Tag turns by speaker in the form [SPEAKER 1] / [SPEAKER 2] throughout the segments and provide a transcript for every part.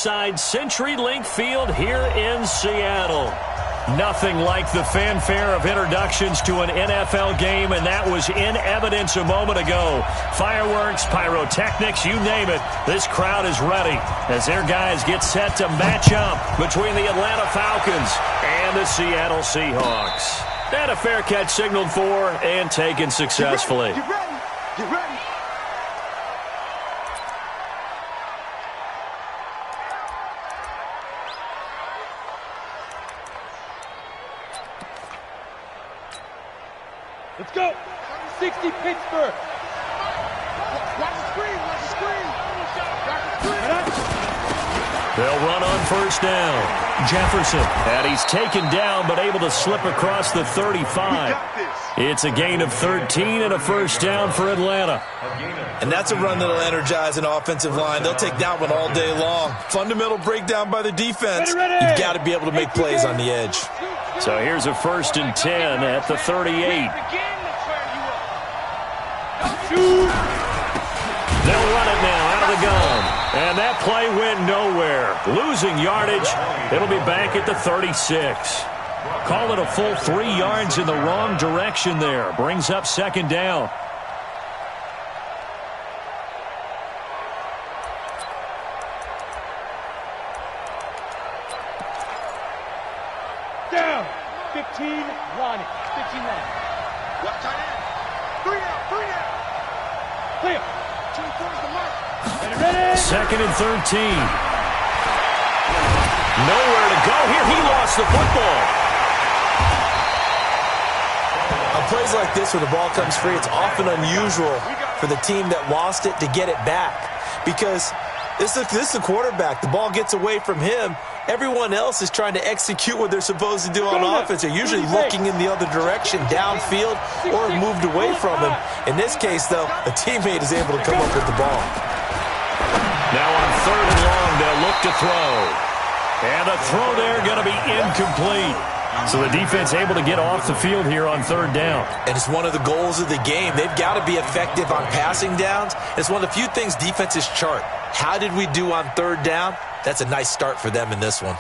[SPEAKER 1] inside CenturyLink Field here in Seattle. Nothing like the fanfare of introductions to an NFL game, and that was in evidence a moment ago. Fireworks, pyrotechnics, you name it. This crowd is ready as their guys get set to match up between the Atlanta Falcons and the Seattle Seahawks. And a fair catch signaled for and taken successfully.
[SPEAKER 2] Get ready. Get ready.
[SPEAKER 3] Let's go. 60 Pittsburgh.
[SPEAKER 2] Watch the screen. Watch the screen.
[SPEAKER 1] They'll run on first down. Jefferson. And he's taken down but able to slip across the 35. It's a gain of 13 and a first down for Atlanta.
[SPEAKER 4] And that's a run that'll energize an offensive line. They'll take that one all day long. Fundamental breakdown by the defense. You've got to be able to make plays on the edge.
[SPEAKER 1] So here's a 1st and 10 at the 38. They'll run it now out of the gun. And that play went nowhere. Losing yardage. It'll be back at the 36. Call it a full 3 yards in the wrong direction there. Brings up 2nd down.
[SPEAKER 3] Down. 15, Lonnie. 15 Lonnie.
[SPEAKER 2] Watch tight end. 3 out. 3 out.
[SPEAKER 3] Clear.
[SPEAKER 2] 24 is the mark.
[SPEAKER 3] Ready.
[SPEAKER 1] 2nd and 13. Nowhere to go here. He lost the football.
[SPEAKER 4] On plays like this where the ball comes free, it's often unusual for the team that lost it to get it back. Because this is the quarterback. The ball gets away from him. Everyone else is trying to execute what they're supposed to do on offense. They're usually looking in the other direction, downfield, or moved away from him. In this case, though, a teammate is able to come up with the ball.
[SPEAKER 1] Now on 3rd and long, they'll look to throw. And a throw there going to be incomplete. So the defense able to get off the field here on 3rd down.
[SPEAKER 4] And it's one of the goals of the game. They've got to be effective on passing downs. It's one of the few things defenses chart. How did we do on 3rd down? That's a nice start for them in this one.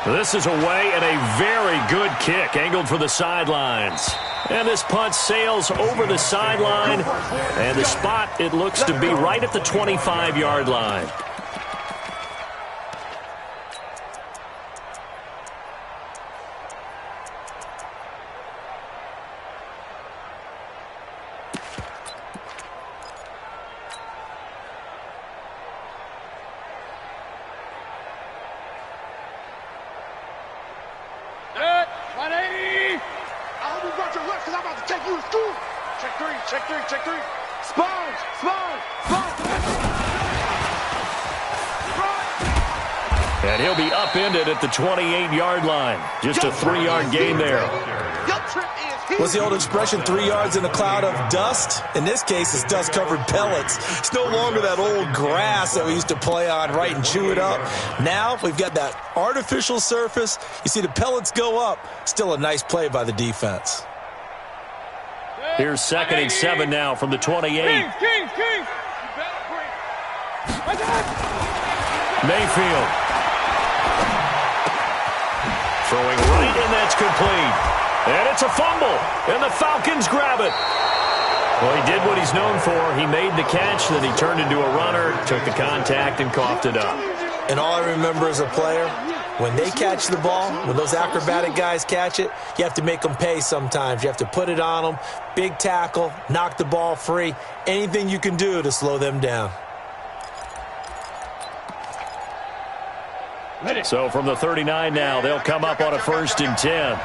[SPEAKER 1] This is away and a very good kick angled for the sidelines. And this punt sails over the sideline. And the spot, it looks to be right at the 25-yard line.
[SPEAKER 2] Check three. Sponge.
[SPEAKER 1] And he'll be upended at the 28-yard line. Just a 3-yard gain there.
[SPEAKER 4] What's the old expression, 3 yards in a cloud of dust? In this case, it's dust-covered pellets. It's no longer that old grass that we used to play on, right, and chew it up. Now we've got that artificial surface. You see the pellets go up. Still a nice play by the defense.
[SPEAKER 1] Here's 2nd and 7 now from the 28.
[SPEAKER 3] King.
[SPEAKER 1] Mayfield. Throwing right, and that's complete. And it's a fumble, and the Falcons grab it. Well, he did what he's known for. He made the catch, then he turned into a runner, took the contact, and coughed it up.
[SPEAKER 4] And all I remember as a player, when they catch the ball, when those acrobatic guys catch it, you have to make them pay sometimes. You have to put it on them, big tackle, knock the ball free, anything you can do to slow them down.
[SPEAKER 1] So from the 39 now, they'll come up on a 1st and 10.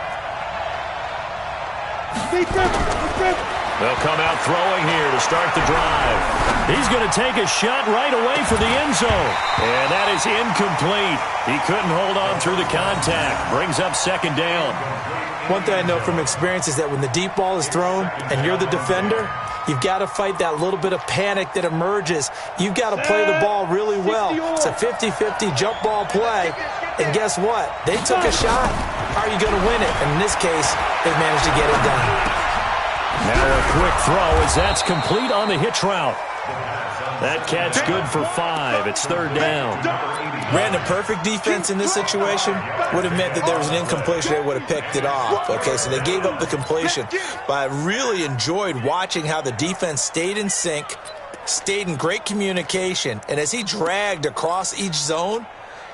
[SPEAKER 1] They'll come out throwing here to start the drive. He's going to take a shot right away for the end zone. And that is incomplete. He couldn't hold on through the contact. Brings up 2nd down.
[SPEAKER 4] One thing I know from experience is that when the deep ball is thrown and you're the defender, you've got to fight that little bit of panic that emerges. You've got to play the ball really well. It's a 50-50 jump ball play. And guess what? They took a shot. How are you going to win it? And in this case, they managed to get it done.
[SPEAKER 1] Now a quick throw as that's complete on the hitch route. That catch good for 5. It's third down.
[SPEAKER 4] Ran a perfect defense in this situation would have meant that there was an incompletion. They would have picked it off. Okay, so they gave up the completion. But I really enjoyed watching how the defense stayed in sync, stayed in great communication, and as he dragged across each zone,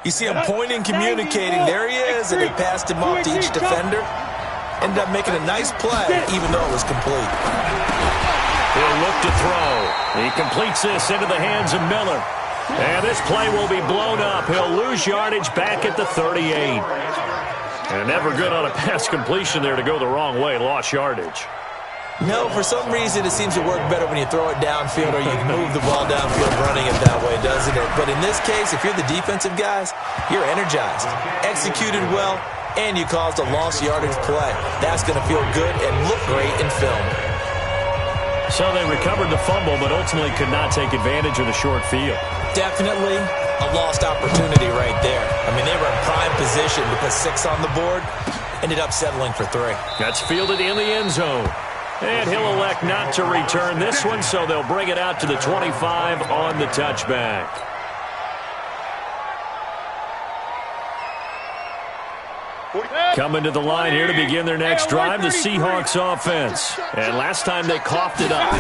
[SPEAKER 4] you see him pointing, communicating. There he is, and they passed him off to each defender. Ended up making a nice play, even though it was complete.
[SPEAKER 1] He'll look to throw. He completes this into the hands of Miller. And this play will be blown up. He'll lose yardage back at the 38. And never good on a pass completion there to go the wrong way. Lost yardage.
[SPEAKER 4] No, for some reason it seems to work better when you throw it downfield or you can move the ball downfield running it that way, doesn't it? But in this case, if you're the defensive guys, you're energized, executed well, and you caused a lost yardage play. That's going to feel good and look great in film.
[SPEAKER 1] So they recovered the fumble, but ultimately could not take advantage of the short field.
[SPEAKER 4] Definitely a lost opportunity right there. I mean, they were in prime position to put 6 on the board. Ended up settling for 3.
[SPEAKER 1] That's fielded in the end zone. And he'll elect not to return this one, so they'll bring it out to the 25 on the touchback. Coming to the line here to begin their next drive, the Seahawks offense. And last time they coughed it up,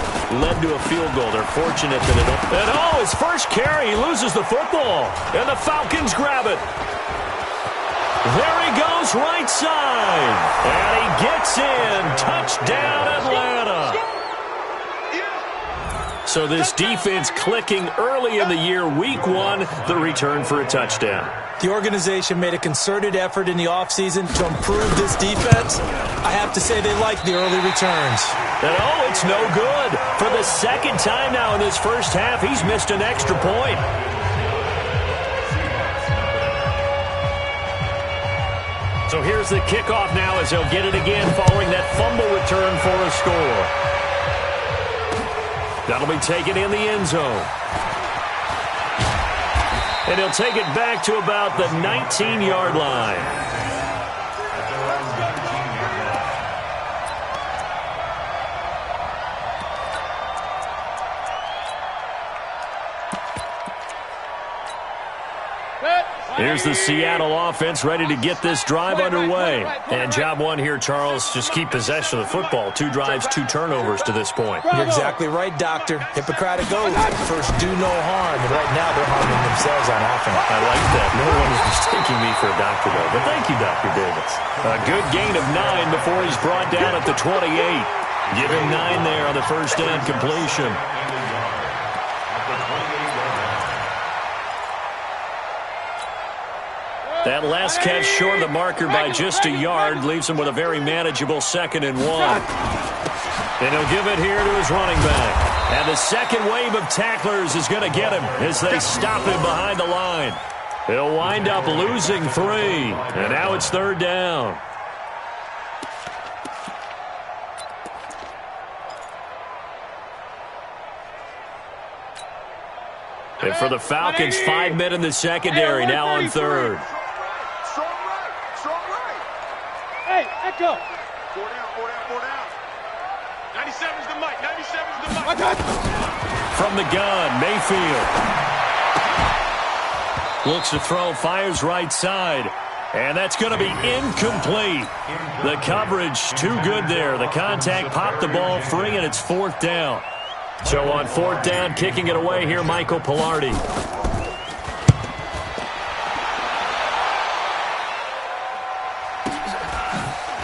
[SPEAKER 1] led to a field goal. They're fortunate that it... And oh, his first carry, he loses the football. And the Falcons grab it. There he goes, right side. And he gets in. Touchdown, Atlanta. So this defense clicking early in the year, week 1, the return for a touchdown.
[SPEAKER 4] The organization made a concerted effort in the offseason to improve this defense. I have to say they like the early returns.
[SPEAKER 1] And oh, it's no good. For the second time now in this first half, he's missed an extra point. So here's the kickoff now as they'll get it again following that fumble return for a score. That'll be taken in the end zone. And he'll take it back to about the 19-yard line. Here's the Seattle offense ready to get this drive underway. And job 1 here, Charles, just keep possession of the football. 2 drives, 2 turnovers to this point.
[SPEAKER 4] You're exactly right, Doctor. Hippocratic oath. First, do no harm. And right now, they're harming themselves on offense.
[SPEAKER 1] I like that. No one is mistaking me for a doctor, though. But thank you, Dr. Davis. A good gain of 9 before he's brought down at the 28. Give him 9 there on the first down completion. That last catch short of the marker by just a yard leaves him with a very manageable 2nd and 1. And he'll give it here to his running back. And the second wave of tacklers is going to get him as they stop him behind the line. He'll wind up losing 3. And now it's 3rd down. And for the Falcons, 5 men in the secondary now on 3rd.
[SPEAKER 3] Hey, Echo.
[SPEAKER 2] 4 down. 97's the mic. 97's the mic.
[SPEAKER 1] From the gun, Mayfield. Looks to throw, fires right side. And that's going to be incomplete. The coverage too good there. The contact popped the ball free, and it's 4th down. So on 4th down, kicking it away here, Michael Pilardi.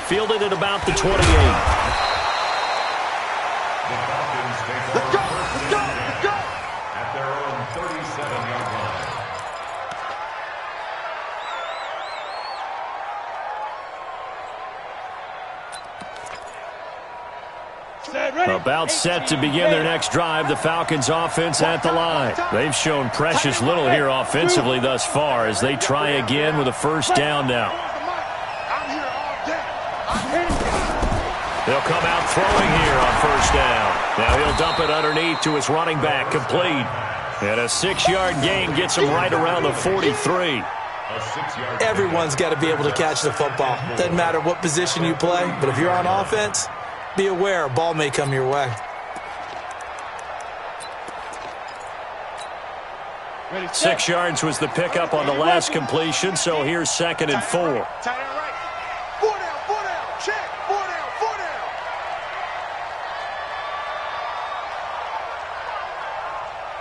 [SPEAKER 1] Fielded at about the 28.
[SPEAKER 2] Let's go.
[SPEAKER 5] At their own 37-yard line.
[SPEAKER 1] About set to begin their next drive, the Falcons offense at the line. They've shown precious little here offensively thus far as they try again with a first down now. They'll come out throwing here on first down. Now he'll dump it underneath to his running back, complete. And a 6-yard gain gets him right around the 43.
[SPEAKER 4] Everyone's got to be able to catch the football. Doesn't matter what position you play, but if you're on offense, be aware a ball may come your way.
[SPEAKER 1] 6 yards was the pickup on the last completion, so here's 2nd and 4.
[SPEAKER 2] Tight end right. 4 down. Check. 4 down.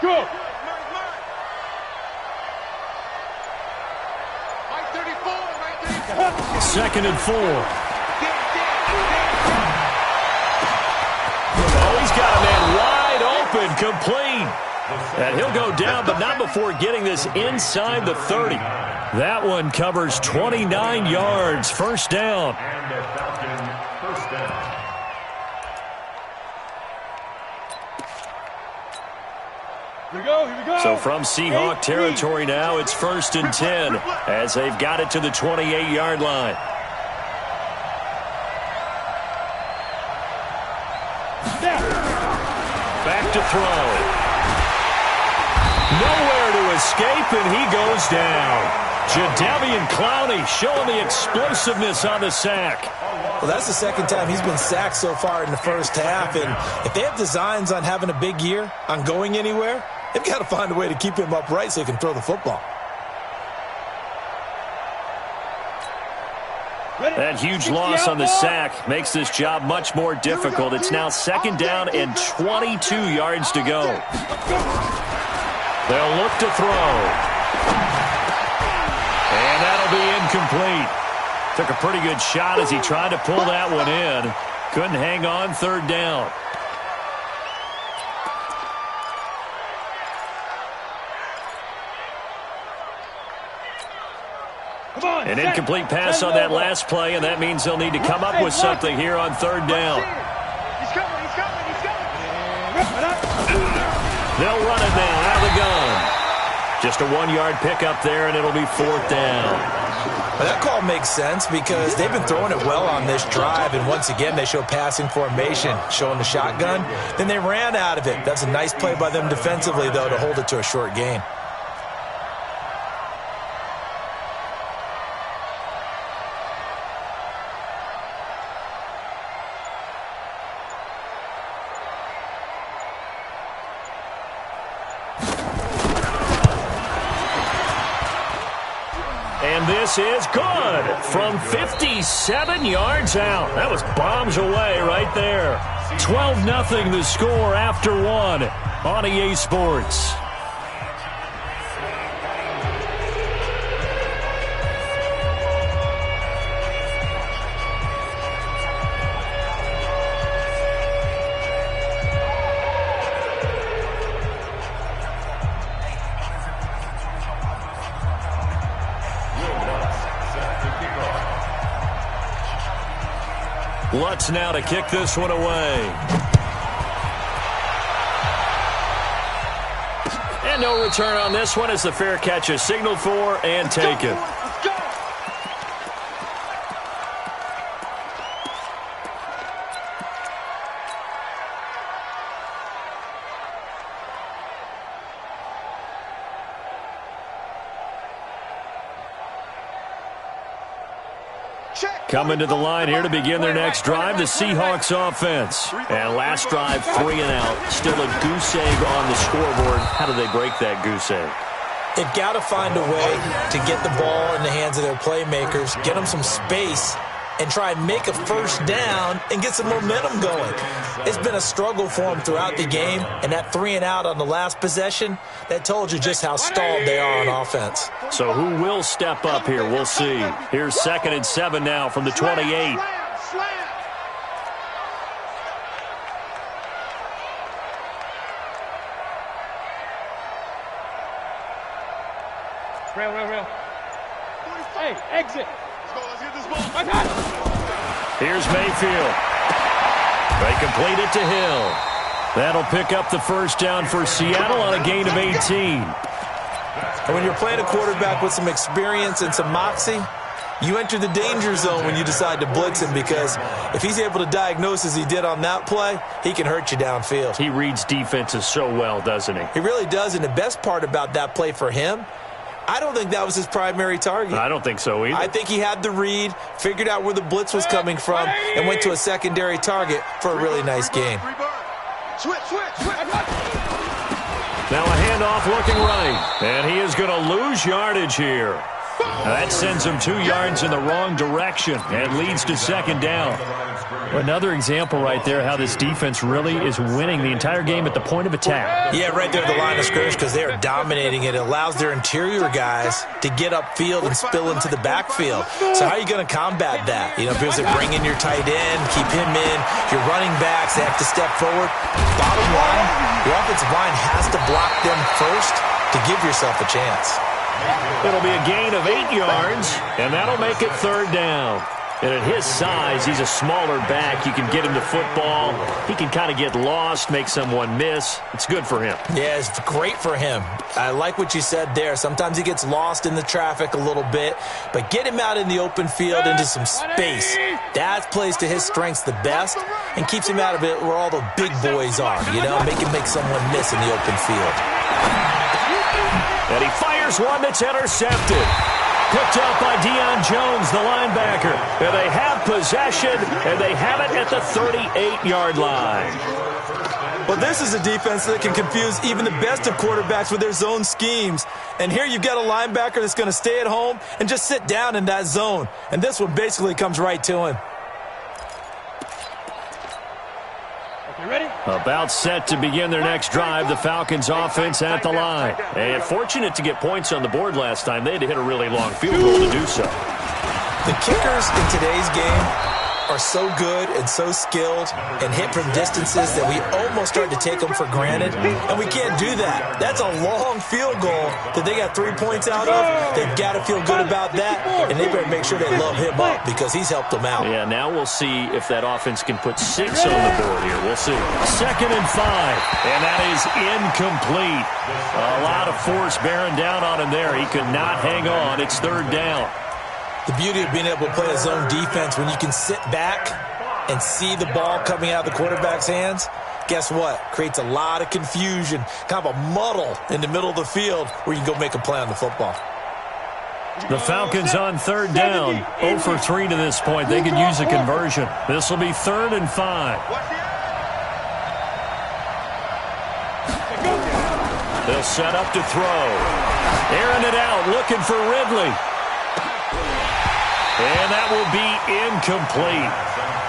[SPEAKER 3] Go.
[SPEAKER 2] Mike 34. Mike 34.
[SPEAKER 1] 2nd and 4. Oh, he's got a man wide open, complete. And he'll go down, but not before getting this inside the 30. That one covers 29 yards. First down.
[SPEAKER 5] And the Falcons first down.
[SPEAKER 3] Here we go.
[SPEAKER 1] So from Seahawk territory now, it's 1st and 10 as they've got it to the 28-yard line. Back to throw. Nowhere to escape, and he goes down. Jadeveon Clowney showing the explosiveness on the sack.
[SPEAKER 4] Well, that's the second time he's been sacked so far in the first half, and if they have designs on having a big year, on going anywhere, they've got to find a way to keep him upright so he can throw the football.
[SPEAKER 1] That huge loss on the sack makes this job much more difficult. It's now 2nd down and 22 yards to go. They'll look to throw. And that'll be incomplete. Took a pretty good shot as he tried to pull that one in. Couldn't hang on, 3rd down. An incomplete pass on that last play, and that means they'll need to come up with something here on 3rd down.
[SPEAKER 2] He's coming.
[SPEAKER 1] They'll run it now out of the gun. Just a 1-yard pickup there, and it'll be 4th down.
[SPEAKER 4] Well, that call makes sense because they've been throwing it well on this drive, and once again they show passing formation, showing the shotgun. Then they ran out of it. That's a nice play by them defensively, though, to hold it to a short gain.
[SPEAKER 1] And this is good from 57 yards out. That was bombs away right there. 12-0 the score after 1 on EA Sports. Lutz now to kick this one away. And no return on this one as the fair catch is signaled for and taken. Coming to the line here to begin their next drive, the Seahawks offense. And last drive, 3 and out. Still a goose egg on the scoreboard. How do they break that goose egg?
[SPEAKER 4] They've got to find a way to get the ball in the hands of their playmakers, get them some space, and try and make a first down and get some momentum going. It's been a struggle for them throughout the game, and that 3 and out on the last possession, that told you just how stalled they are on offense.
[SPEAKER 1] So who will step up here? We'll see. Here's 2nd and 7 now from the 28.
[SPEAKER 3] Rail. Hey, exit.
[SPEAKER 2] Let's get this ball.
[SPEAKER 1] Here's Mayfield. They complete it to Hill. That'll pick up the first down for Seattle on a gain of 18.
[SPEAKER 4] And when you're playing a quarterback with some experience and some moxie, you enter the danger zone when you decide to blitz him, because if he's able to diagnose as he did on that play, he can hurt you downfield.
[SPEAKER 1] He reads defenses so well, doesn't he?
[SPEAKER 4] He really does, and the best part about that play for him, I don't think that was his primary target.
[SPEAKER 1] I don't think so either.
[SPEAKER 4] I think he had the read, figured out where the blitz was coming from, and went to a secondary target for a really nice gain.
[SPEAKER 2] Switch.
[SPEAKER 1] Now a handoff looking right. And he is going to lose yardage here. That sends him 2 yards in the wrong direction and leads to second down.
[SPEAKER 6] Another example right there how this defense really is winning the entire game at the point of attack.
[SPEAKER 4] Yeah, right there at the line of scrimmage because they are dominating it. It allows their interior guys to get upfield and spill into the backfield. So how are you going to combat that? You know, because they bring in your tight end, keep him in, your running backs, they have to step forward. Bottom line, your offensive line has to block them first to give yourself a chance.
[SPEAKER 1] It'll be a gain of 8 yards, and that'll make it third down. And at his size, he's a smaller back. You can get him the football. He can kind of get lost, make someone miss. It's good for him.
[SPEAKER 4] Yeah, it's great for him. I like what you said there. Sometimes he gets lost in the traffic a little bit, but get him out in the open field into some space. That plays to his strengths the best and keeps him out of it where all the big boys are, you know, make him make someone miss in the open field.
[SPEAKER 1] And he fires one that's intercepted. Picked up by Deion Jones, the linebacker. And they have possession, and they have it at the 38-yard line.
[SPEAKER 4] Well, this is a defense that can confuse even the best of quarterbacks with their zone schemes. And here you've got a linebacker that's going to stay at home and just sit down in that zone. And this one basically comes right to him.
[SPEAKER 3] Ready?
[SPEAKER 1] About set to begin their next drive, the Falcons offense at the line. And fortunate to get points on the board last time. They had to hit a really long field goal to do so.
[SPEAKER 4] The kickers in today's game are so good and so skilled and hit from distances that we almost start to take them for granted, and we can't do that. That's a long field goal that they got 3 points out of. They've got to feel good about that, and they better make sure they love him up because he's helped them out.
[SPEAKER 1] Yeah, now we'll see if that offense can put 6 on the board here. We'll see. 2nd and 5, and that is incomplete. A lot of force bearing down on him there. He could not hang on. It's 3rd down.
[SPEAKER 4] The beauty of being able to play a zone defense when you can sit back and see the ball coming out of the quarterback's hands, guess what? Creates a lot of confusion, kind of a muddle in the middle of the field where you can go make a play on the football.
[SPEAKER 1] The Falcons on 3rd down, 0 for 3 to this point. They could use a conversion. This will be 3rd and 5. They'll set up to throw. Airing it out, looking for Ridley. And that will be incomplete.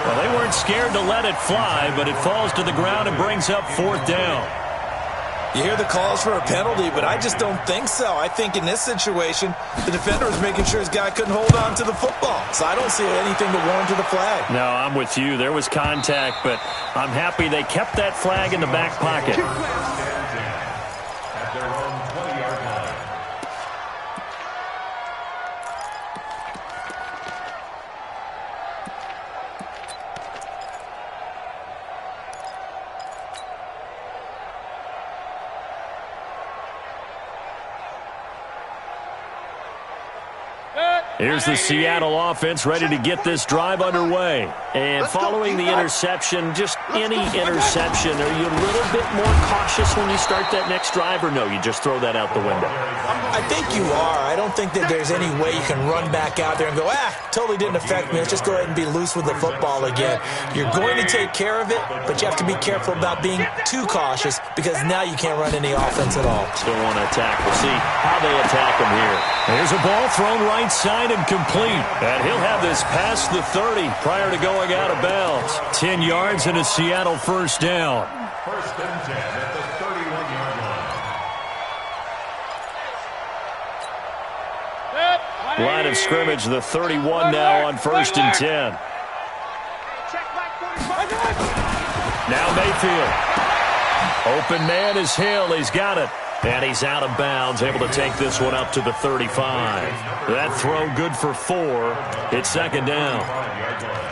[SPEAKER 1] Well, they weren't scared to let it fly, but it falls to the ground and brings up 4th down.
[SPEAKER 4] You hear the calls for a penalty, but I just don't think so. I think in this situation, the defender was making sure his guy couldn't hold on to the football. So I don't see anything to warrant to the flag.
[SPEAKER 1] No, I'm with you. There was contact, but I'm happy they kept that flag in the back pocket.
[SPEAKER 5] At their own 20-yard line.
[SPEAKER 1] Here's the Seattle offense ready to get this drive underway. And following the interception, just any interception, are you a little bit more cautious when you start that next drive, or no, you just throw that out the window?
[SPEAKER 4] I think you are. I don't think that there's any way you can run back out there and go, totally didn't affect me. Let's just go ahead and be loose with the football again. You're going to take care of it, but you have to be careful about being too cautious because now you can't run any offense at all.
[SPEAKER 1] Still want to attack. We'll see how they attack him here. There's a ball thrown right side and complete. And he'll have this past the 30 prior to going out of bounds. 10 yards and a Seattle 1st down.
[SPEAKER 5] 1st and 10 at the 31-yard line.
[SPEAKER 1] Line of scrimmage, the 31 now on 1st and 10. Now Mayfield. Open man is Hill. He's got it. And he's out of bounds, able to take this one up to the 35. That throw good for 4. It's 2nd down.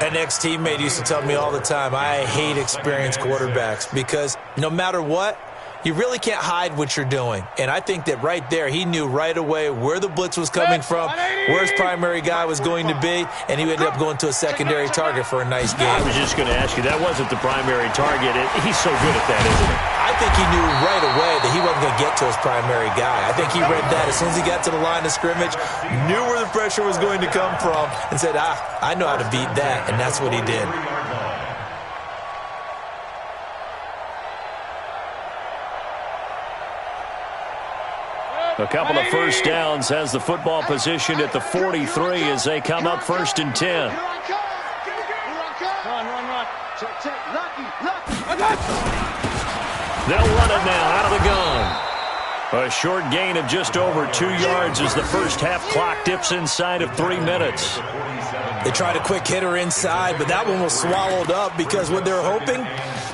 [SPEAKER 4] An ex-teammate used to tell me all the time, I hate experienced quarterbacks because no matter what, you really can't hide what you're doing. And I think that right there, he knew right away where the blitz was coming from, where his primary guy was going to be, and he ended up going to a secondary target for a nice game.
[SPEAKER 1] I was just going to ask you, that wasn't the primary target. He's so good at that, isn't he?
[SPEAKER 4] I think he knew right away that he wasn't going to get to his primary guy. I think he read that as soon as he got to the line of scrimmage, knew where the pressure was going to come from, and said, I know how to beat that, and that's what he did.
[SPEAKER 1] A couple of first downs has the football positioned at the 43 as they come up 1st and 10.
[SPEAKER 3] Run. Check. Lucky.
[SPEAKER 1] They'll run it now out of the gun. A short gain of just over 2 yards as the first half clock dips inside of 3 minutes.
[SPEAKER 4] They tried a quick hitter inside, but that one was swallowed up because what they're hoping,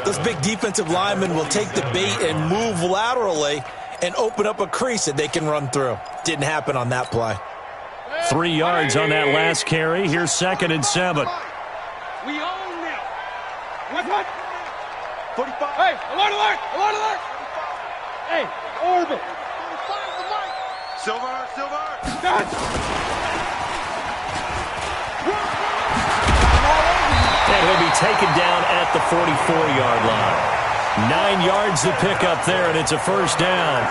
[SPEAKER 4] those big defensive linemen will take the bait and move laterally and open up a crease that they can run through. Didn't happen on that play.
[SPEAKER 1] 3 yards on that last carry. Here's 2nd and 7.
[SPEAKER 3] We own now. What?
[SPEAKER 2] 45.
[SPEAKER 3] Hey, alert. Hey, orbit.
[SPEAKER 2] Silver.
[SPEAKER 1] And he'll be taken down at the 44-yard line. 9 yards to pick up there, and it's a first down.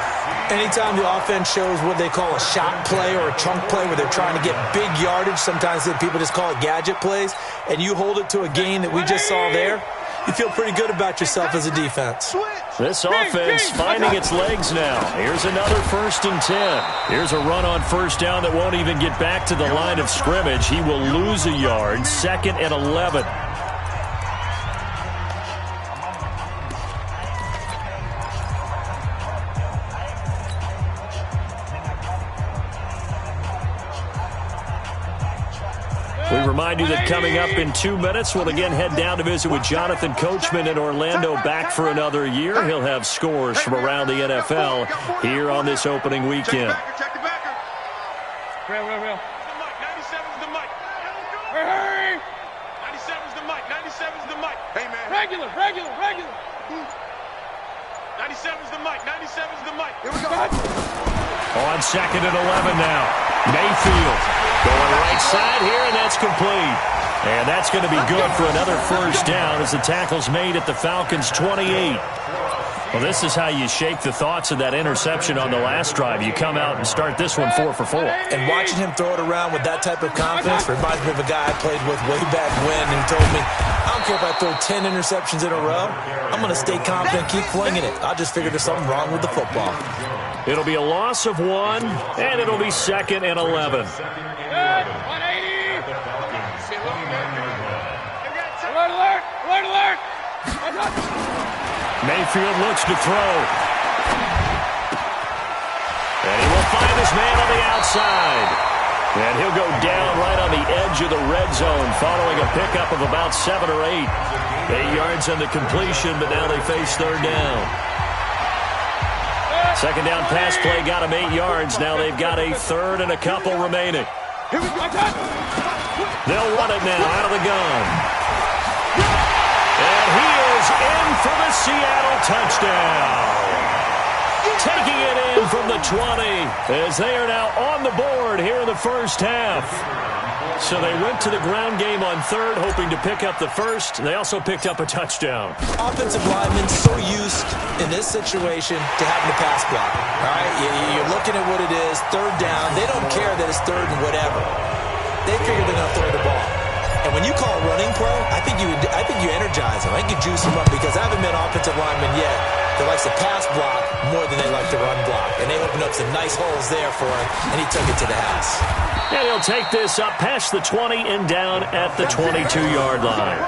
[SPEAKER 4] Anytime the offense shows what they call a shot play or a chunk play where they're trying to get big yardage, sometimes people just call it gadget plays, and you hold it to a gain that we just saw there, you feel pretty good about yourself as a defense.
[SPEAKER 1] This offense finding its legs now. Here's another 1st and 10. Here's a run on first down that won't even get back to the line of scrimmage. He will lose a yard. 2nd and 11. We remind you that coming up in 2 minutes, we'll again head down to visit with Jonathan Coachman in Orlando, back for another year. He'll have scores from around the NFL here on this opening weekend.
[SPEAKER 2] Check the backer.
[SPEAKER 3] Real.
[SPEAKER 2] 97's the mic.
[SPEAKER 3] Hurry.
[SPEAKER 2] 97's the mic. 97's the mic. Hey, man.
[SPEAKER 3] Regular.
[SPEAKER 2] 97's the mic. 97's the mic. Here we go.
[SPEAKER 1] On 2nd and 11 now. Mayfield going right side here, and that's complete. And that's going to be good for another first down as the tackle's made at the Falcons' 28. Well, this is how you shake the thoughts of that interception on the last drive. You come out and start this one 4 for 4.
[SPEAKER 4] And watching him throw it around with that type of confidence reminds me of a guy I played with way back when who told me, I don't care if I throw 10 interceptions in a row. I'm going to stay confident, keep flinging it. I just figured there's something wrong with the football.
[SPEAKER 1] It'll be a loss of 1, and it'll be 2nd and 11.
[SPEAKER 3] 180. Alert.
[SPEAKER 1] Mayfield looks to throw. And he will find his man on the outside. And he'll go down right on the edge of the red zone following a pickup of about 7 or 8. 8 yards on the completion, but now they face 3rd down. 2nd down pass play got him 8 yards. Now they've got a 3rd and a couple remaining. They'll run it now out of the gun. And he is in for the Seattle touchdown. Taking it in from the 20 as they are now on the board here in the first half. So they went to the ground game on 3rd, hoping to pick up the first. They also picked up a touchdown.
[SPEAKER 4] Offensive linemen so used in this situation to having to pass block. All right, you're looking at what it is, 3rd down. They don't care that it's 3rd and whatever. They figure they're going to throw the ball. And when you call a running play, I think you energize them. I think you juice them up because I haven't met an offensive lineman yet that likes to pass block more than they like to run block. And they opened up some nice holes there for him, and he took it to the house.
[SPEAKER 1] And he'll take this up past the 20 and down at the 22-yard line.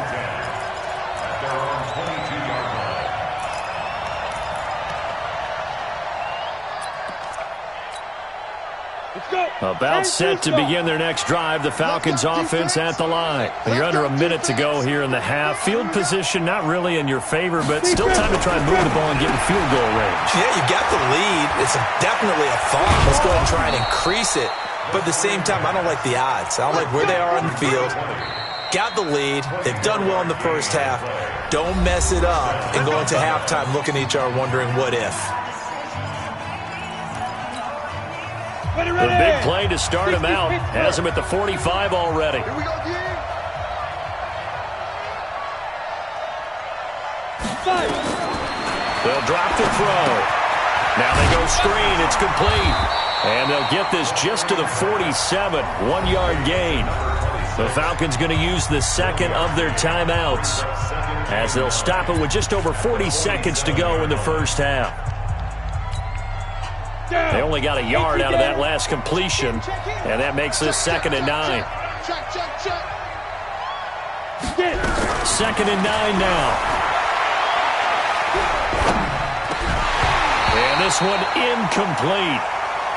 [SPEAKER 1] About set to begin their next drive, the Falcons offense at the line. You're under a minute to go here in the half. Field position not really in your favor, but still time to try and move the ball and get in field goal range.
[SPEAKER 4] Yeah, you got the lead. It's definitely a thought. Let's go ahead and try and increase it. But at the same time, I don't like the odds. I don't like where they are on the field. Got the lead. They've done well in the first half. Don't mess it up and go into halftime looking at each other wondering what if.
[SPEAKER 1] The big play to start him out has him at the 45 already.
[SPEAKER 2] Here we go, again.
[SPEAKER 1] They'll drop the throw. Now they go screen. It's complete. And they'll get this just to the 47. 1-yard gain. The Falcons going to use the second of their timeouts as they'll stop it with just over 40 seconds to go in the first half. They only got a yard out of that last completion, and that makes this 2nd and 9. Second and 9 now. And this one incomplete.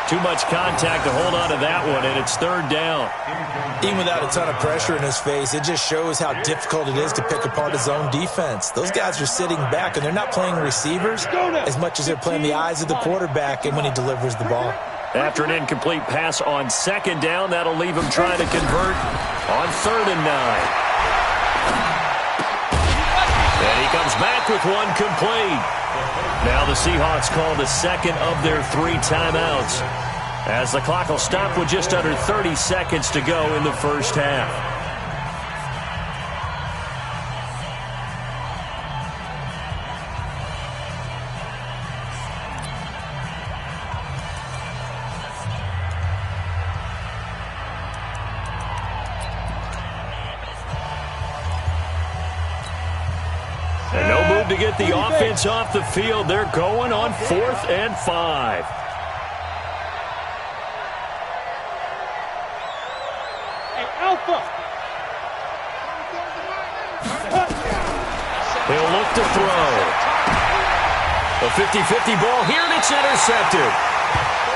[SPEAKER 1] Too much contact to hold on to that one, and it's 3rd down.
[SPEAKER 4] Even without a ton of pressure in his face, it just shows how difficult it is to pick apart his own defense. Those guys are sitting back, and they're not playing receivers as much as they're playing the eyes of the quarterback and when he delivers the ball.
[SPEAKER 1] After an incomplete pass on 2nd down, that'll leave him trying to convert on 3rd and 9. And he comes back with one complete. Now the Seahawks call the 2nd of their 3 timeouts, as the clock will stop with just under 30 seconds to go in the first half. And no move to get the offense off the field. They're going on 4th and 5.
[SPEAKER 3] Hey, Alpha.
[SPEAKER 1] He'll look to throw. A 50-50 ball here, and it's intercepted.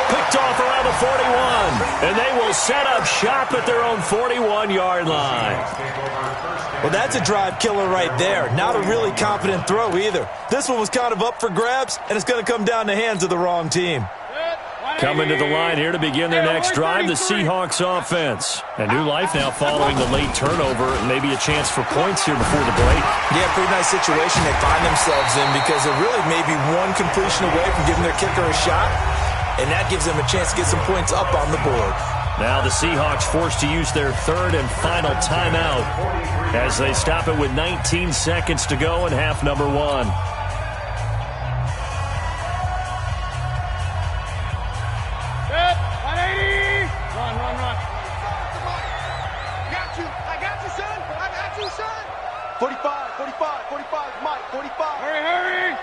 [SPEAKER 1] Picked off around the 41. And they will set up shop at their own 41-yard line.
[SPEAKER 4] Well, that's a drive killer right there. Not a really confident throw either. This one was kind of up for grabs, and it's going to come down the hands of the wrong team.
[SPEAKER 1] Coming to the line here to begin their next drive, the Seahawks offense. A new life now following the late turnover, and maybe a chance for points here before the break.
[SPEAKER 4] Yeah, pretty nice situation they find themselves in, because they're really maybe one completion away from giving their kicker a shot, and that gives them a chance to get some points up on the board.
[SPEAKER 1] Now the Seahawks forced to use their 3rd and final timeout as they stop it with 19 seconds to go in half number 1.
[SPEAKER 3] Set. 180. Run.
[SPEAKER 2] I got you, son. 45, Mike, 45.
[SPEAKER 3] Hurry.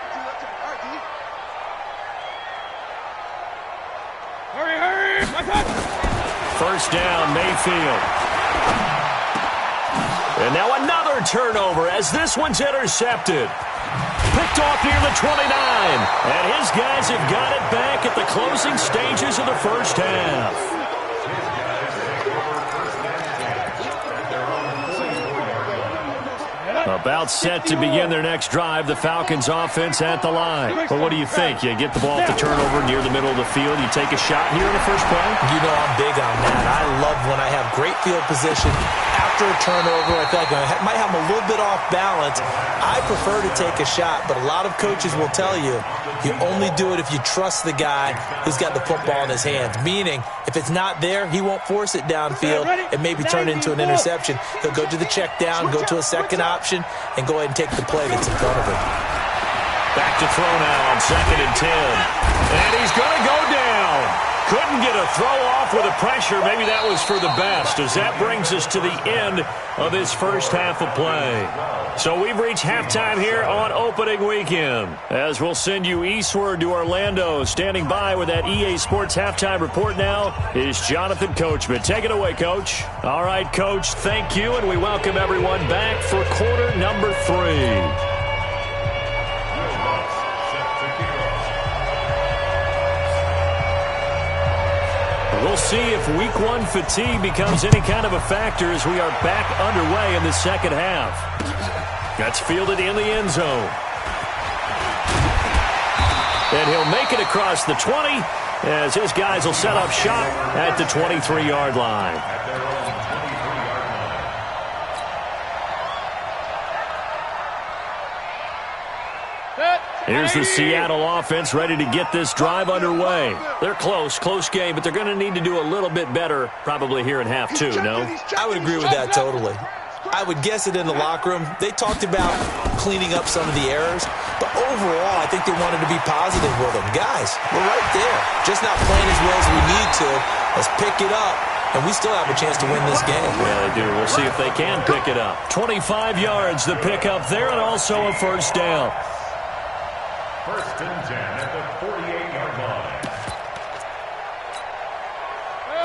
[SPEAKER 3] My touch.
[SPEAKER 1] First down, Mayfield. And now another turnover as this one's intercepted. Picked off near the 29. And his guys have got it back at the closing stages of the first half. About set to begin their next drive, the Falcons offense at the line. Well, what do you think? You get the ball off the turnover near the middle of the field. You take a shot here in the first play?
[SPEAKER 4] You know I'm big on that. I love when I have great field position. After a turnover, I feel like I might have a little bit off balance. I prefer to take a shot, but a lot of coaches will tell you only do it if you trust the guy who's got the football in his hands. Meaning, if it's not there, he won't force it downfield and maybe turn it into an interception. He'll go to the check down, go to a second option, and go ahead and take the play that's in front of him.
[SPEAKER 1] Back to throw now on 2nd and 10. And he's going to go down. Couldn't get a throw off with the pressure. Maybe that was for the best, as that brings us to the end of this first half of play. So we've reached halftime here on opening weekend, as we'll send you eastward to Orlando. Standing by with that EA Sports halftime report now is Jonathan Coachman. Take it away, Coach. All right, Coach, thank you, and we welcome everyone back for quarter number 3. We'll see if week 1 fatigue becomes any kind of a factor as we are back underway in the second half. That's fielded in the end zone. And he'll make it across the 20 as his guys will set up shop at the 23-yard line. Here's the Seattle offense ready to get this drive underway. They're close game, but they're going to need to do a little bit better probably here in half 2, no?
[SPEAKER 4] I would agree with that totally. I would guess it in the locker room. They talked about cleaning up some of the errors, but overall, I think they wanted to be positive with them. Guys, we're right there. Just not playing as well as we need to. Let's pick it up, and we still have a chance to win this game.
[SPEAKER 1] Yeah, they do. We'll see if they can pick it up. 25 yards, the pickup there, and also a first down.
[SPEAKER 5] First and 10 at the 48-yard line.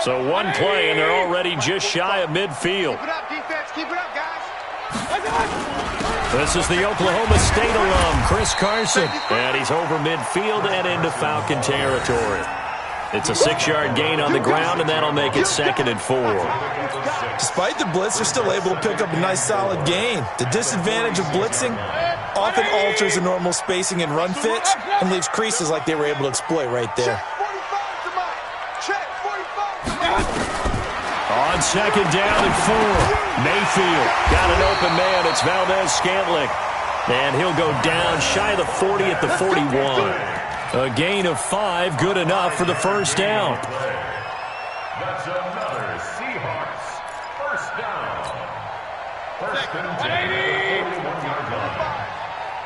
[SPEAKER 1] So one play, and they're already just shy of midfield.
[SPEAKER 2] Keep it up, defense. Keep it up, guys.
[SPEAKER 1] This is the Oklahoma State alum, Chris Carson. And he's over midfield and into Falcon territory. It's a 6-yard gain on the ground, and that'll make it 2nd and 4.
[SPEAKER 4] Despite the blitz, they're still able to pick up a nice solid gain. The disadvantage of blitzing often alters the normal spacing and run fits and leaves creases like they were able to exploit right there.
[SPEAKER 2] Check 45.
[SPEAKER 1] On 2nd down and 4, Mayfield got an open man. It's Valdez-Scantling. And he'll go down shy of the 40 at the 41. A gain of 5, good enough for the first down.
[SPEAKER 5] That's another Seahawks first down. First and 10, 41-yard line.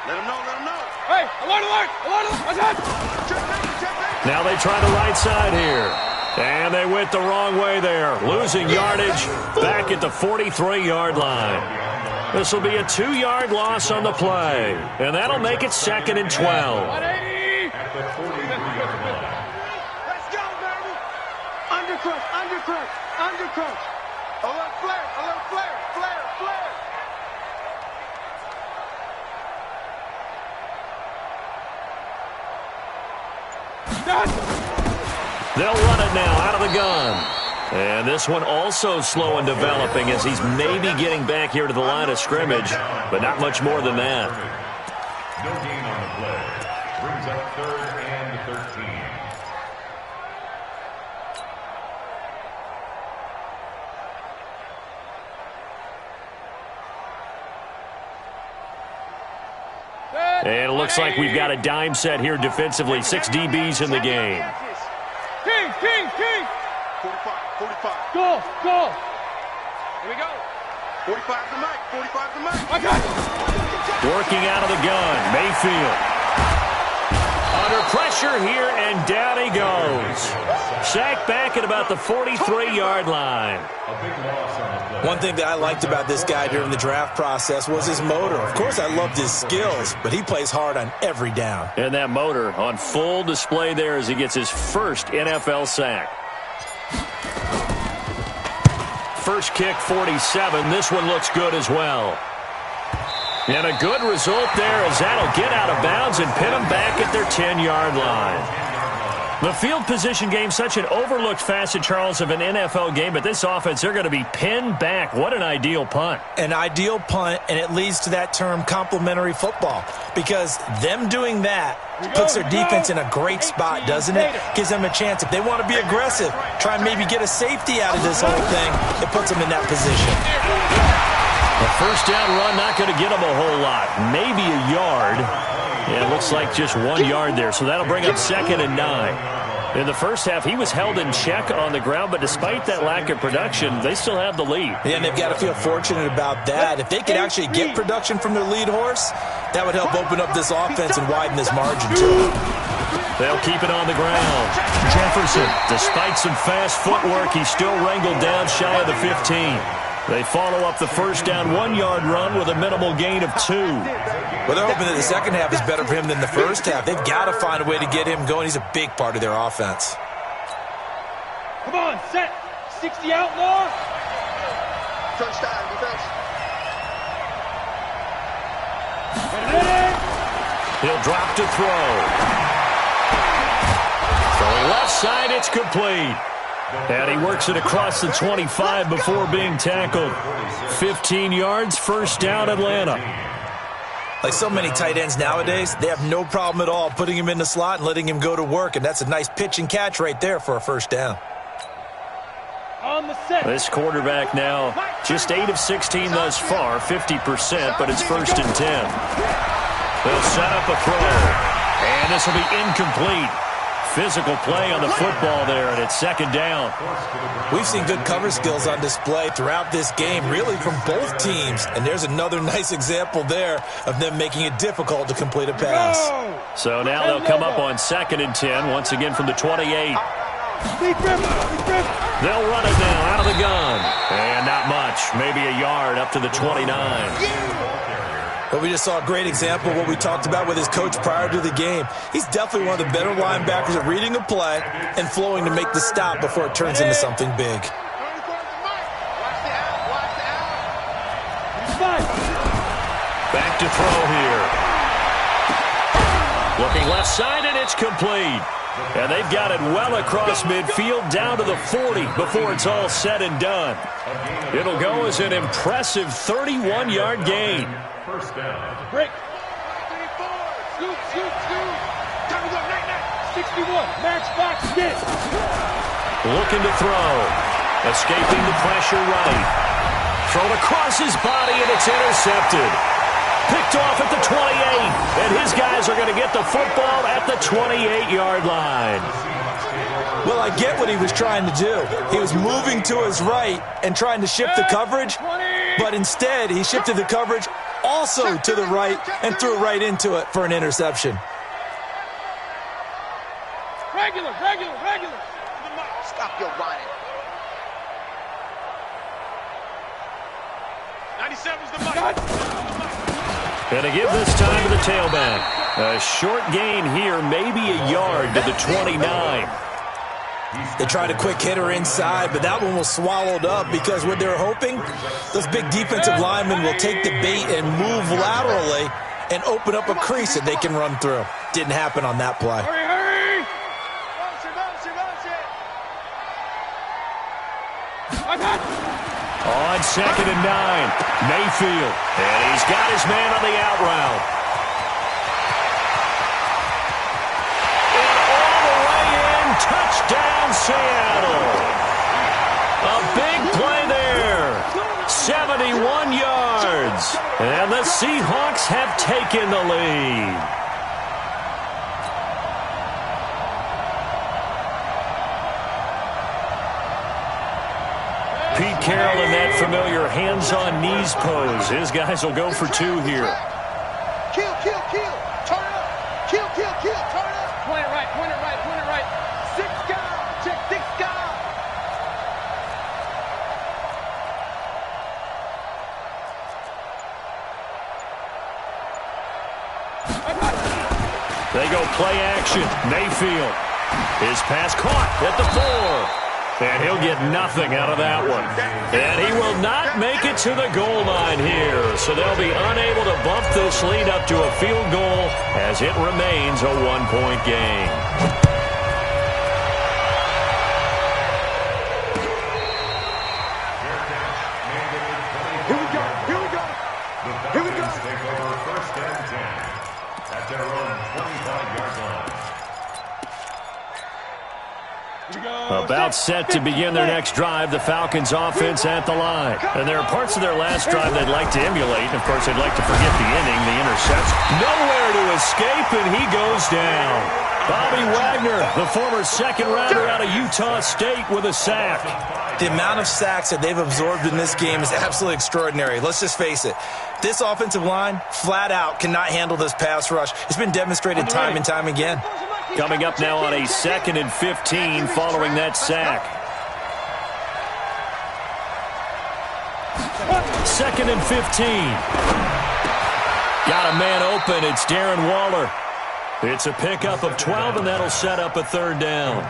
[SPEAKER 2] Let him know, let him know.
[SPEAKER 3] Hey, alert!
[SPEAKER 1] Now they try the right side here. And they went the wrong way there. Losing yardage back at the 43-yard line. This will be a 2-yard loss on the play. And that'll make it 2nd and 12.
[SPEAKER 5] At the 43-yard line.
[SPEAKER 2] Let's go, baby. Undercrush. Alert flare.
[SPEAKER 1] They'll run it now out of the gun. And this one also slow and developing as he's maybe getting back here to the line of scrimmage, but not much more than that.
[SPEAKER 5] No gain on the play. Brings up 3rd and 13.
[SPEAKER 1] And it looks like we've got a dime set here defensively. 6 DBs in the game.
[SPEAKER 3] King!
[SPEAKER 2] 45.
[SPEAKER 3] Go!
[SPEAKER 2] Here we go. 45 to Mike.
[SPEAKER 3] Okay.
[SPEAKER 1] Working out of the gun, Mayfield. Under pressure here, and down he goes. Sacked back at about the 43-yard line.
[SPEAKER 5] A big loss on the play.
[SPEAKER 4] One thing that I liked about this guy during the draft process was his motor. Of course, I loved his skills, but he plays hard on every down.
[SPEAKER 1] And that motor on full display there as he gets his first NFL sack. First kick, 47. This one looks good as well. And a good result there as that'll get out of bounds and pin them back at their 10-yard line. The field position game, such an overlooked facet, Charles, of an NFL game, but this offense, they're going to be pinned back. What an ideal punt.
[SPEAKER 4] An ideal punt, and it leads to that term complementary football, because them doing that puts their defense in a great spot, doesn't it? Gives them a chance. If they want to be aggressive, try and maybe get a safety out of this whole thing, it puts them in that position.
[SPEAKER 1] A first down run, not going to get them a whole lot. Maybe a yard. Yeah, it looks like just 1 yard there, so that'll bring up 2nd and 9. In the first half, he was held in check on the ground, but despite that lack of production, they still have the lead.
[SPEAKER 4] Yeah, and they've got to feel fortunate about that. If they could actually get production from their lead horse, that would help open up this offense and widen this margin too.
[SPEAKER 1] They'll keep it on the ground. Jefferson, despite some fast footwork, he's still wrangled down shy of the 15. They follow up the first down 1-yard run with a minimal gain of 2.
[SPEAKER 4] Well, they're hoping that the second half is better for him than the first half. They've got to find a way to get him going. He's a big part of their offense.
[SPEAKER 3] Come on, set. 60 out more.
[SPEAKER 2] Touchdown, defense.
[SPEAKER 1] He'll drop to throw. Throwing left side, it's complete. And he works it across the 25 before being tackled. 15 yards, first down, Atlanta.
[SPEAKER 4] Like so many tight ends nowadays, they have no problem at all putting him in the slot and letting him go to work, and that's a nice pitch and catch right there for a first down.
[SPEAKER 3] On the set.
[SPEAKER 1] This quarterback now just 8 of 16 thus far, 50%, but it's 1st and 10. They'll set up a throw, and this will be incomplete. Physical play on the football there, and it's 2nd down.
[SPEAKER 4] We've seen good cover skills on display throughout this game, really from both teams. And there's another nice example there of them making it difficult to complete a pass.
[SPEAKER 1] So now they'll come up on 2nd and 10, once again from the 28. They'll run it now out of the gun. And not much, maybe a yard up to the 29.
[SPEAKER 4] But we just saw a great example of what we talked about with his coach prior to the game. He's definitely one of the better linebackers at reading a play and flowing to make the stop before it turns into something big.
[SPEAKER 1] Back to throw here. Looking left side, and it's complete. And they've got it well across midfield down to the 40 before it's all said and done. It'll go as an impressive 31-yard gain.
[SPEAKER 5] First down.
[SPEAKER 3] Break. 34. Scoot. Time to go. Night. 61. Max box. Get.
[SPEAKER 1] Looking to throw. Escaping the pressure right. Thrown across his body, and it's intercepted. Picked off at the 28, and his guys are going to get the football at the 28-yard line.
[SPEAKER 4] Well, I get what he was trying to do. He was moving to his right and trying to shift the coverage, but instead he shifted the coverage also to the right and threw right into it for an interception.
[SPEAKER 3] Regular.
[SPEAKER 2] Stop your whining. 97's the mic.
[SPEAKER 1] And to give this time to the tailback. A short gain here, maybe a yard to the 29.
[SPEAKER 4] They tried a quick hitter inside, but that one was swallowed up because what they're hoping, those big defensive linemen will take the bait and move laterally and open up a crease that they can run through. Didn't happen on that play.
[SPEAKER 3] Hurry.
[SPEAKER 1] On 2nd and 9, Mayfield. And he's got his man on the out route. And all the way in, touchdown Seattle. A big play there. 71 yards. And the Seahawks have taken the lead. Pete Carroll in that familiar hands-on-knees pose. His guys will go for 2 here.
[SPEAKER 2] Kill. Turn it up. Kill. Turn it up.
[SPEAKER 3] Point it right. 6 guys. Check 6 guys.
[SPEAKER 1] They go play action. Mayfield. His pass caught at the 4. And he'll get nothing out of that one. And he will not make it to the goal line here. So they'll be unable to bump this lead up to a field goal as it remains a 1-point game.
[SPEAKER 2] Here we go.
[SPEAKER 5] The Falcons take over 1st and 10 at their own 25-yard line.
[SPEAKER 1] About set to begin their next drive, the Falcons offense at the line. And there are parts of their last drive they'd like to emulate. And, of course, they'd like to forget the inning, the interception. Nowhere to escape, and he goes down. Bobby Wagner, the former second-rounder out of Utah State, with a sack.
[SPEAKER 4] The amount of sacks that they've absorbed in this game is absolutely extraordinary. Let's just face it. This offensive line, flat out, cannot handle this pass rush. It's been demonstrated time and time again.
[SPEAKER 1] Coming up now on a 2nd and 15 following that sack. 2nd and 15. Got a man open. It's Darren Waller. It's a pickup of 12, and that'll set up a 3rd down.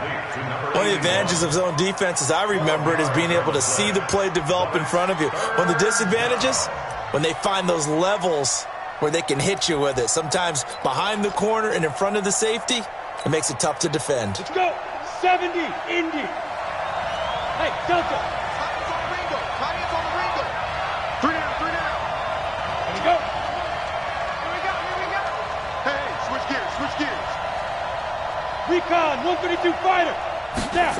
[SPEAKER 4] One of the advantages of zone defense, as I remember it, is being able to see the play develop in front of you. One of the disadvantages, when they find those levels where they can hit you with it, sometimes behind the corner and in front of the safety, it makes it tough to defend.
[SPEAKER 3] Let's go. 70, Indy. Hey, Delta.
[SPEAKER 2] Tight on the Ringo. 3 down.
[SPEAKER 3] Here we go.
[SPEAKER 2] Hey, switch gears.
[SPEAKER 3] Recon, 132 fighter. Snap.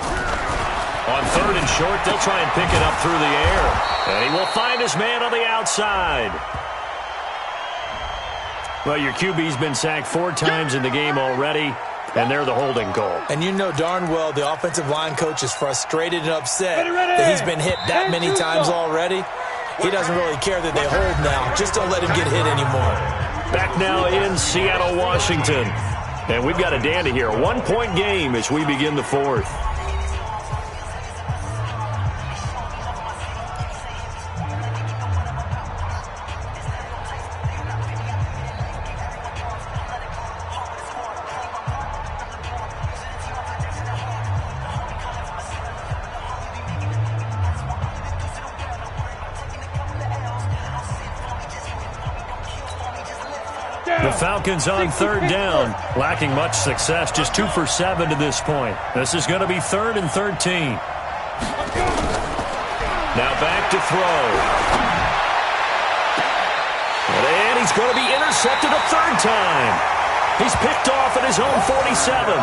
[SPEAKER 1] On 3rd and short, they'll try and pick it up through the air. And he will find his man on the outside. Well, your QB's been sacked 4 times in the game already, and they're the holding goal.
[SPEAKER 4] And you know darn well the offensive line coach is frustrated and upset that he's been hit that many times already. He doesn't really care that they hold now. Just don't let him get hit anymore.
[SPEAKER 1] Back now in Seattle, Washington. And we've got a dandy here. 1-point game as we begin the 4th. Falcons on third down. Lacking much success, just 2 for 7 to this point. This is going to be 3rd and 13. Now back to throw. And he's going to be intercepted a 3rd time. He's picked off at his own 47.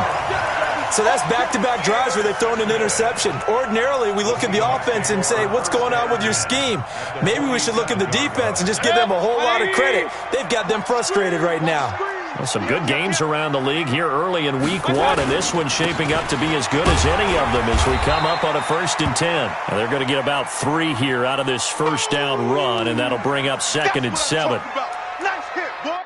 [SPEAKER 4] So that's back-to-back drives where they've thrown an interception. Ordinarily, we look at the offense and say, what's going on with your scheme? Maybe we should look at the defense and just give them a whole lot of credit. They've got them frustrated right now.
[SPEAKER 1] Well, some good games around the league here early in week 1, and this one's shaping up to be as good as any of them as we come up on a 1st and 10. Now, they're going to get about 3 here out of this first down run, and that'll bring up 2nd and 7.
[SPEAKER 2] Nice hit, boy.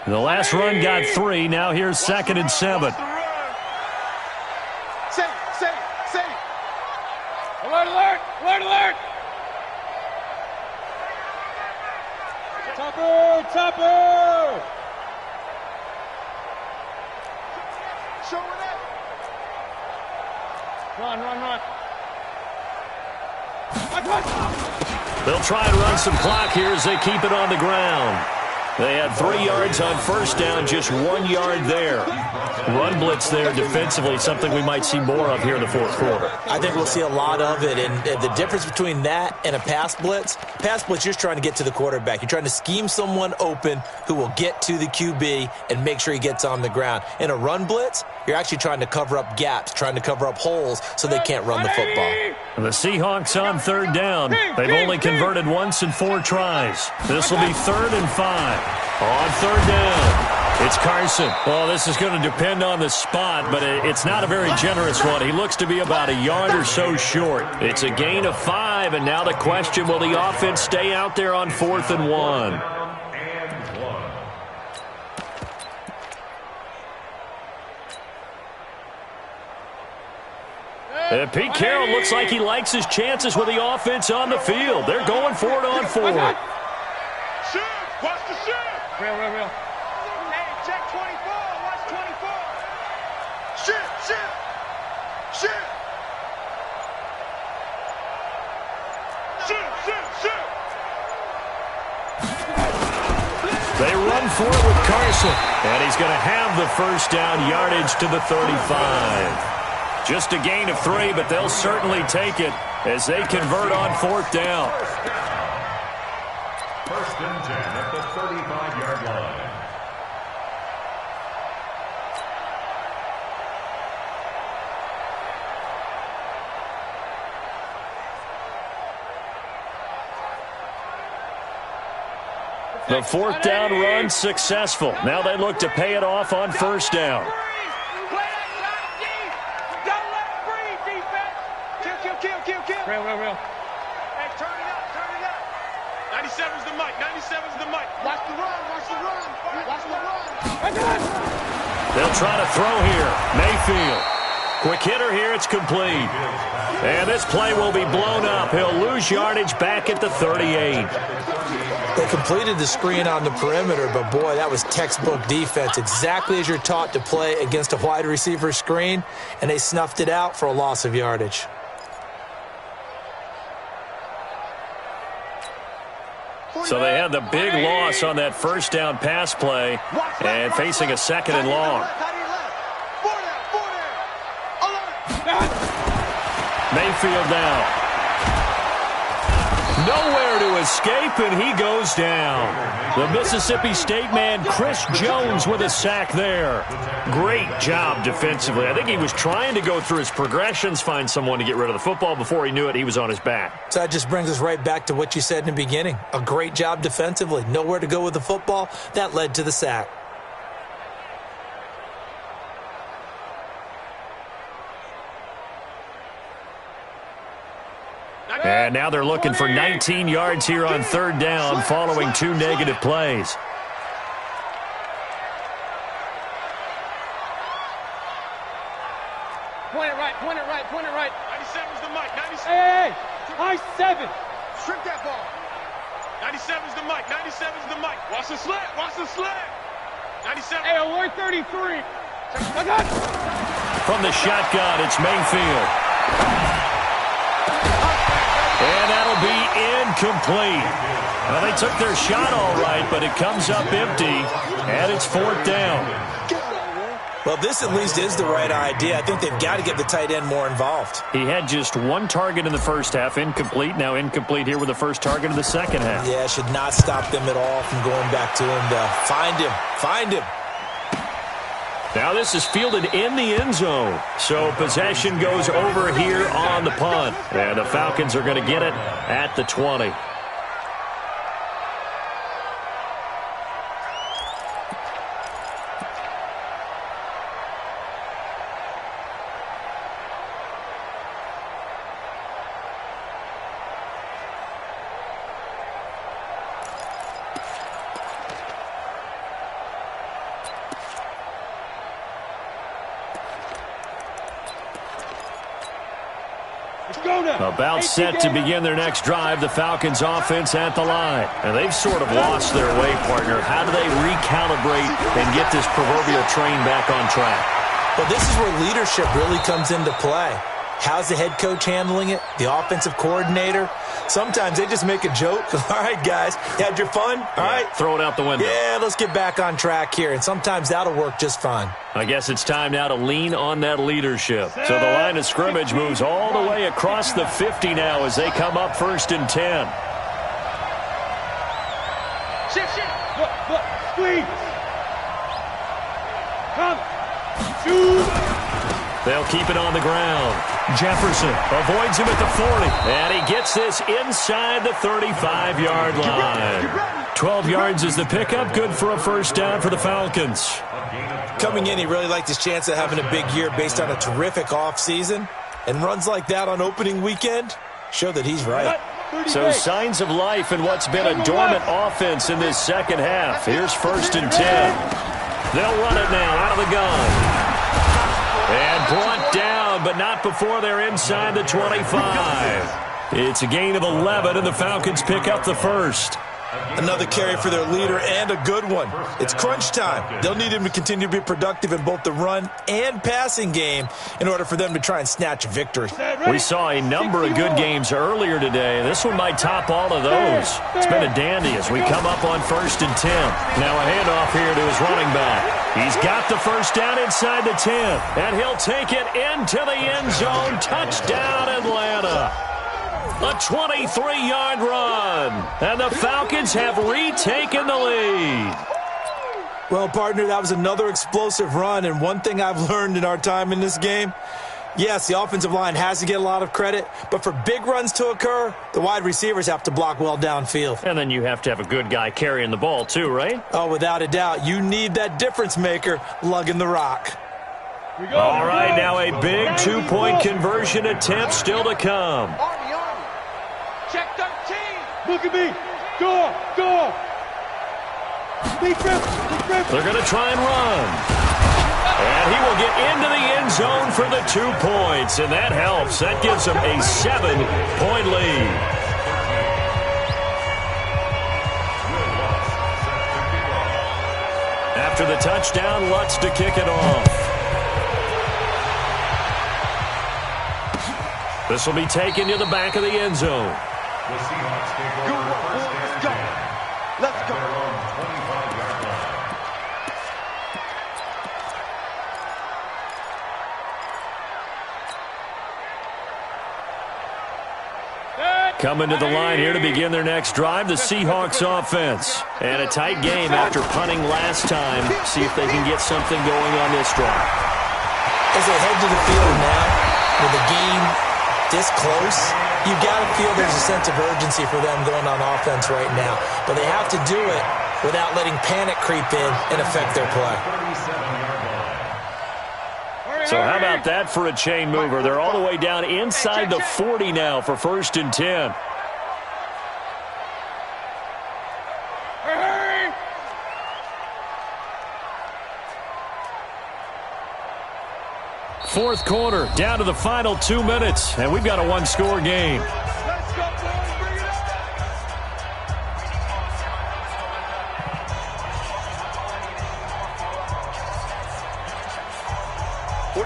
[SPEAKER 1] The last run got 3. Now here's 2nd and 7.
[SPEAKER 2] Say.
[SPEAKER 3] Alert, alert! Alert, alert! Topper!
[SPEAKER 2] Show it up.
[SPEAKER 3] Run.
[SPEAKER 1] They'll try and run some clock here as they keep it on the ground. They had 3 yards on first down, just 1 yard there. Run blitz there defensively, something we might see more of here in the 4th quarter.
[SPEAKER 4] I think we'll see a lot of it, and the difference between that and a pass blitz, you're just trying to get to the quarterback. You're trying to scheme someone open who will get to the QB and make sure he gets on the ground. In a run blitz, you're actually trying to cover up gaps, trying to cover up holes so they can't run the football.
[SPEAKER 1] And the Seahawks on 3rd down. They've only converted once in 4 tries. This will be 3rd and 5. On 3rd down. It's Carson. Well, this is going to depend on the spot, but it's not a very generous one. He looks to be about a yard or so short. It's a gain of 5, and now the question, will the offense stay out there on 4th and 1? And Pete Carroll looks like he likes his chances with the offense on the field. They're going for it on 4th.
[SPEAKER 2] Shoot. Watch the shoot.
[SPEAKER 3] Real.
[SPEAKER 2] Hey, check 24. Watch 24. Shoot.
[SPEAKER 1] They run for it with Carson. And he's going to have the first down, yardage to the 35. Just a gain of 3, but they'll certainly take it as they convert on 4th down.
[SPEAKER 5] 1st and 10 at the 35-yard line.
[SPEAKER 1] The 4th down run successful. Now they look to pay it off on 1st down.
[SPEAKER 2] Don't let it breathe, defense. Kill.
[SPEAKER 3] Real.
[SPEAKER 2] Hey, turn it up. 97's the mic. Watch the run.
[SPEAKER 1] They'll try to throw here. Mayfield. Quick hitter here. It's complete. And this play will be blown up. He'll lose yardage back at the 38.
[SPEAKER 4] They completed the screen on the perimeter, but boy, that was textbook defense, exactly as you're taught to play against a wide receiver screen, and they snuffed it out for a loss of yardage.
[SPEAKER 1] So they had the big loss on that first down pass play and facing a 2nd and long. Mayfield down. Nowhere to escape, and he goes down. The Mississippi State man, Chris Jones, with a sack there. Great job defensively. I think he was trying to go through his progressions, find someone to get rid of the football. Before he knew it, he was on his back.
[SPEAKER 4] So that just brings us right back to what you said in the beginning. A great job defensively. Nowhere to go with the football. That led to the sack.
[SPEAKER 1] And now they're looking for 19 yards here on third down following 2 negative plays.
[SPEAKER 3] Point it right, point it right, point it right.
[SPEAKER 2] 97's the mic, 97.
[SPEAKER 3] Hey, high 7.
[SPEAKER 2] Strip that ball. 97's the mic, 97's the mic. Watch the slant, watch the slant. 97.
[SPEAKER 3] Hey, alert 33. I got it.
[SPEAKER 1] From the shotgun, it's Mayfield. And that'll be incomplete. Well, they took their shot all right, but it comes up empty, and it's 4th down.
[SPEAKER 4] Well, this at least is the right idea. I think they've got to get the tight end more involved.
[SPEAKER 1] He had just 1 target in the first half, incomplete. Now incomplete here with the first target of the second half.
[SPEAKER 4] Yeah, should not stop them at all from going back to him to find him. Find him.
[SPEAKER 1] Now this is fielded in the end zone. So possession goes over here on the punt. And the Falcons are going to get it at the 20. About set to begin their next drive, the Falcons offense at the line. And they've sort of lost their way, partner. How do they recalibrate and get this proverbial train back on track?
[SPEAKER 4] Well, this is where leadership really comes into play. How's the head coach handling it? The offensive coordinator? Sometimes they just make a joke. All right, guys, you had your fun? All right.
[SPEAKER 1] Throw it out the window.
[SPEAKER 4] Yeah, let's get back on track here. And sometimes that'll work just fine.
[SPEAKER 1] I guess it's time now to lean on that leadership. So the line of scrimmage moves all the way across the 50 now as they come up 1st and 10.
[SPEAKER 3] Shift. Look, squeeze. Come. Shoot.
[SPEAKER 1] They'll keep it on the ground. Jefferson avoids him at the 40. And he gets this inside the 35-yard line. 12 yards is the pickup. Good for a first down for the Falcons.
[SPEAKER 4] Coming in, he really liked his chance of having a big year based on a terrific offseason. And runs like that on opening weekend show that he's right.
[SPEAKER 1] So signs of life in what's been a dormant offense in this second half. Here's 1st and 10. They'll run it now out of the gun. And brought down, but not before they're inside the 25. It's a gain of 11, and the Falcons pick up the first.
[SPEAKER 4] Another carry for their leader, and a good one. It's crunch time. They'll need him to continue to be productive in both the run and passing game in order for them to try and snatch a victory.
[SPEAKER 1] We saw a number of good games earlier today. This one might top all of those. It's been a dandy as we come up on 1st and 10. Now a handoff here to his running back. He's got the first down inside the 10, and he'll take it into the end zone. Touchdown, Atlanta. A 23-yard run, and the Falcons have retaken the lead.
[SPEAKER 4] Well, partner, that was another explosive run, and one thing I've learned in our time in this game, yes, the offensive line has to get a lot of credit, but for big runs to occur, the wide receivers have to block well downfield.
[SPEAKER 1] And then you have to have a good guy carrying the ball too, right?
[SPEAKER 4] Oh, without a doubt. You need that difference maker lugging the rock.
[SPEAKER 1] All right, now a big 2-point conversion attempt still to come.
[SPEAKER 2] Check 13.
[SPEAKER 3] Look at me. Go. Big rip.
[SPEAKER 1] They're going to try and run. And he will get into the end zone for the 2 points, and that helps. That gives them a 7-point lead. After the touchdown, Lutz to kick it off. This will be taken to the back of the end zone.
[SPEAKER 5] The Seahawks take over first and 10.
[SPEAKER 2] Let's go.
[SPEAKER 5] Their own 25-yard line.
[SPEAKER 1] Coming to the line here to begin their next drive, the Seahawks offense. And a tight game after punting last time. See if they can get something going on this drive.
[SPEAKER 4] As they head to the field now, with the game this close, you got to feel there's a sense of urgency for them going on offense right now. But they have to do it without letting panic creep in and affect their play.
[SPEAKER 1] So how about that for a chain mover? They're all the way down inside the 40 now for 1st and 10. Fourth quarter, down to the final 2 minutes, and we've got a one-score game.
[SPEAKER 2] Let's go, boys. Bring it up.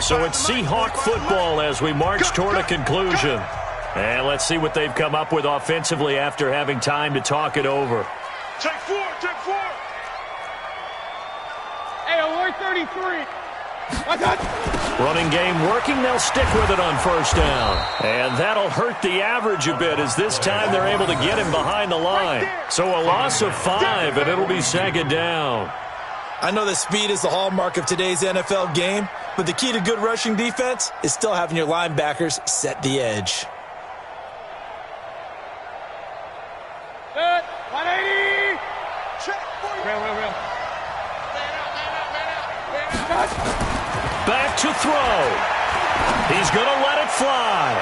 [SPEAKER 1] So it's Seahawk football as we march toward a conclusion. And let's see what they've come up with offensively after having time to talk it over.
[SPEAKER 2] Take four, take four.
[SPEAKER 3] Hey, alert 33. I got
[SPEAKER 1] Running game working, they'll stick with it on 1st down. And that'll hurt the average a bit as this time they're able to get him behind the line. So a loss of 5, and it'll be 2nd down.
[SPEAKER 4] I know that speed is the hallmark of today's NFL game, but the key to good rushing defense is still having your linebackers set the edge.
[SPEAKER 3] set. 180.
[SPEAKER 2] Check.
[SPEAKER 3] Real.
[SPEAKER 2] Man out.
[SPEAKER 1] Back to throw. He's going to let it fly.